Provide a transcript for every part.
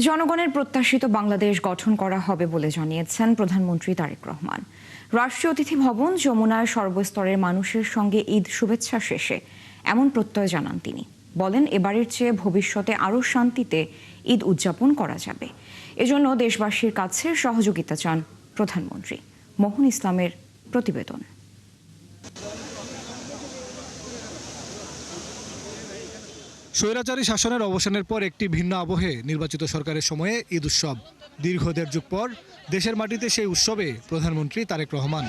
জনগণের প্রত্যাশিত বাংলাদেশ গঠন করা হবে বলে জানিয়েছেন প্রধানমন্ত্রী তারেক রহমান। রাষ্ট্রীয় অতিথি ভবন যমুনায় সর্বস্তরের মানুষের সঙ্গে ঈদ শুভেচ্ছা শেষে এমন প্রত্যয় জানান তিনি। বলেন, এবারের চেয়ে ভবিষ্যতে আরও শান্তিতে ঈদ উদযাপন করা যাবে। এজন্য দেশবাসীর কাছে সহযোগিতা চান প্রধানমন্ত্রী। মোহন ইসলামের প্রতিবেদন। স্বৈরাচারী শাসনের অবসানের পর একটি ভিন্ন আবহে নির্বাচিত সরকারের সময়ে ঈদ উৎসব। দীর্ঘ দেড় যুগ পর দেশের মাটিতে সেই উৎসবে প্রধানমন্ত্রী তারেক রহমান।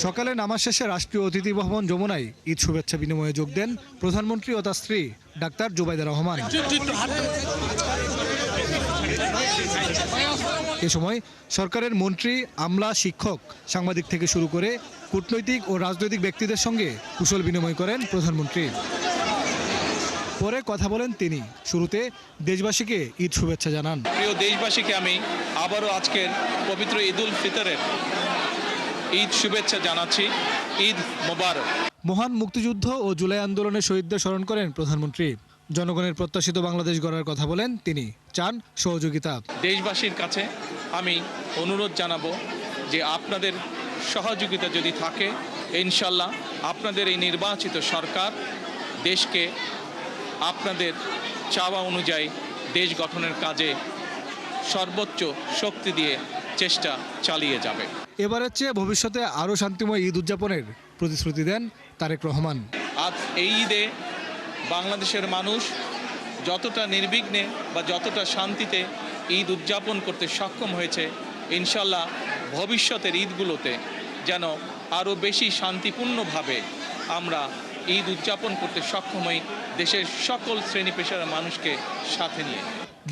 সকালে নামাজ শেষে রাষ্ট্রীয় অতিথি ভবন যমুনায় ঈদ শুভেচ্ছা বিনিময়ে যোগ দেন প্রধানমন্ত্রী ও তার স্ত্রী ডাক্তার জুবাইদা রহমান। এ সময় সরকারের মন্ত্রী, আমলা, শিক্ষক, সাংবাদিক থেকে শুরু করে কূটনৈতিক ও রাজনৈতিক ব্যক্তিদের সঙ্গে কুশল বিনিময় করেন প্রধানমন্ত্রী। পরে কথা বলেন তিনি। শুরুতে দেশবাসীকে ঈদ শুভেচ্ছা জানান। প্রিয় দেশবাসীকে আমি আবারও আজকের পবিত্র ঈদ উল ফিতরের ঈদ শুভেচ্ছা জানাচ্ছি। ঈদ মোবারক। মহান মুক্তিযুদ্ধ ও জুলাই আন্দোলনের শহীদদের স্মরণ করেন প্রধানমন্ত্রী। জনগণের প্রত্যাশিত বাংলাদেশ গড়ার কথা বলেন তিনি। চান সহযোগিতা। দেশবাসীর কাছে আমি অনুরোধ জানাবো যে আপনাদের সহযোগিতা যদি থাকে, ইনশাল্লাহ আপনাদের এই নির্বাচিত সরকার দেশকে আপনাদের চাওয়া অনুযায়ী দেশ গঠনের কাজে সর্বোচ্চ শক্তি দিয়ে চেষ্টা চালিয়ে যাবে। এবারের চেয়ে ভবিষ্যতে আরও শান্তিময় ঈদ উদযাপনের প্রতিশ্রুতি দেন তারেক রহমান। আজ এই ঈদে বাংলাদেশের মানুষ যতটা নির্বিঘ্নে বা যতটা শান্তিতে ঈদ উদযাপন করতে সক্ষম হয়েছে, ইনশাল্লাহ ভবিষ্যতের ঈদগুলোতে যেন আরও বেশি শান্তিপূর্ণভাবে আমরা ঈদ উদযাপন করতে সক্ষম হই, দেশের সকল শ্রেণী পেশার মানুষকে সাথে নিয়ে।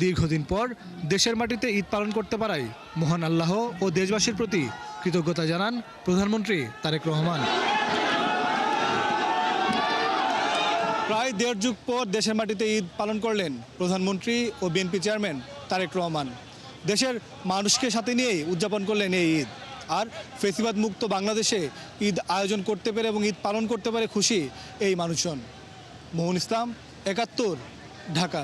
দীর্ঘদিন পর দেশের মাটিতে ঈদ পালন করতে পারায় মহান আল্লাহ ও দেশবাসীর প্রতি কৃতজ্ঞতা জানান প্রধানমন্ত্রী তারেক রহমান। প্রায় দেড় যুগ পর দেশের মাটিতে ঈদ পালন করলেন প্রধানমন্ত্রী ও বিএনপি চেয়ারম্যান তারেক রহমান। দেশের মানুষকে সাথে নিয়েই উদযাপন করলেন এই ঈদ। আর ফেসিবাদ মুক্ত বাংলাদেশে ঈদ আয়োজন করতে পেরে এবং ঈদ পালন করতে পারে খুশি এই মানুষজন। মোহন ইসলাম, ৭১, ঢাকা।